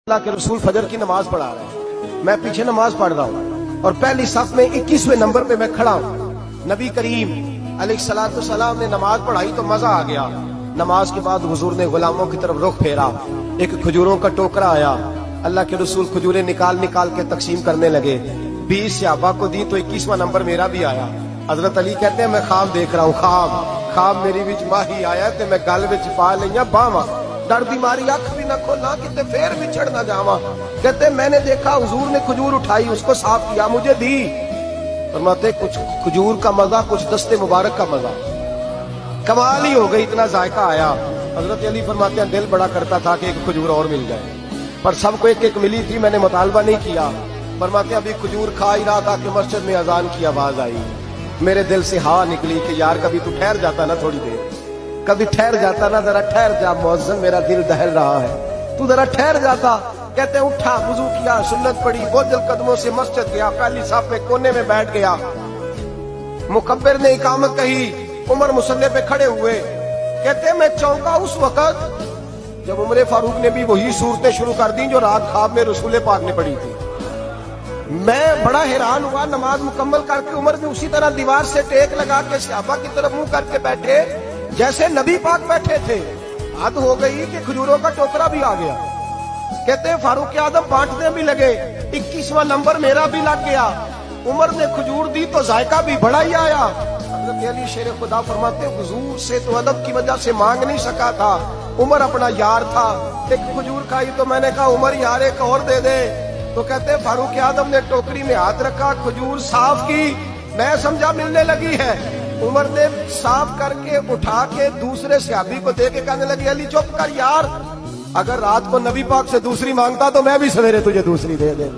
اللہ کے رسول فجر کی نماز پڑھا رہے ہیں، میں پیچھے نماز پڑھ رہا ہوں اور پہلی صف میں 21ویں نمبر پہ میں کھڑا ہوں۔ نبی کریم علیہ السلام نے نماز پڑھائی تو مزہ آ گیا۔ نماز کے بعد حضور نے غلاموں کی طرف رخ پھیرا، ایک کھجوروں کا ٹوکرا آیا، اللہ کے رسول کھجوریں نکال نکال کے تقسیم کرنے لگے۔ 20 صحابہ کو دی تو 21واں نمبر میرا بھی آیا۔ حضرت علی کہتے ہیں میں خواب دیکھ رہا ہوں، خواب میری وچ ماہی آیا تے میں گل وچ پا لئیاں باواں، ڈر دی ماری اکھ بھی نہ کھولا کتے پھر بچھڑ نہ جاواں۔ کہتے میں نے دیکھا حضور نے کھجور اٹھائی، اس کو صاف کیا، مجھے دی۔ فرماتے کچھ کھجور کا مزہ، کچھ دستے مبارک کا مزہ، کمال ہی ہو گئی، اتنا ذائقہ آیا۔ حضرت علی فرماتے ہیں دل بڑا کرتا تھا کہ ایک کھجور اور مل جائے، پر سب کو ایک ایک ملی تھی، میں نے مطالبہ نہیں کیا۔ فرماتے ہیں ابھی کھجور کھا ہی رہا تھا کہ مسجد میں اذان کی آواز آئی، میرے دل سے ہوا نکلی کہ یار کبھی تو ٹھہر جاتا نا، تھوڑی دیر کبھی ٹھہر جاتا نا، ذرا ٹھہر جا مؤذن، میرا دل دہل رہا ہے، تو ذرا ٹھہر جاتا۔ کہتے ہیں اٹھا، وضو کیا، سنت پڑھی، بوجھل قدموں سے مسجد گیا، پہلی صف میں کونے میں بیٹھ گیا۔ مکبر نے اقامت کہی، عمر مصلی پہ کھڑے ہوئے۔ کہتے ہیں میں چونکا اس وقت جب عمر فاروق نے بھی وہی صورتیں شروع کر دی جو رات خواب میں رسول پاک نے پڑھی تھی۔ میں بڑا حیران ہوا، نماز مکمل کر کے عمر بھی اسی طرح دیوار سے ٹیک لگا کے صحابہ کی طرف منہ کر کے بیٹھے جیسے نبی پاک بیٹھے تھے۔ حد ہو گئی کہ کھجوروں کا ٹوکرا بھی آ گیا۔ کہتے ہیں فاروق اعظم بانٹنے بھی لگے، 21واں نمبر میرا بھی لگ گیا۔ عمر نے کھجور دی تو ذائقہ بھی بڑا ہی آیا۔ حضرت علی شیر خدا فرماتے ہیں حضور سے تو ادب کی وجہ سے مانگ نہیں سکا تھا، عمر اپنا یار تھا، ایک کھجور کھائی تو میں نے کہا عمر یار ایک اور دے دے، تو کہتے ہیں فاروق اعظم نے ٹوکری میں ہاتھ رکھا، کھجور صاف کی، میں سمجھا ملنے لگی ہے۔ عمر نے صاف کر کے اٹھا کے دوسرے صحابی کو دے کے کہنے لگی علی چپ کر یار، اگر رات کو نبی پاک سے دوسری مانگتا تو میں بھی سویرے تجھے دوسری دے دے۔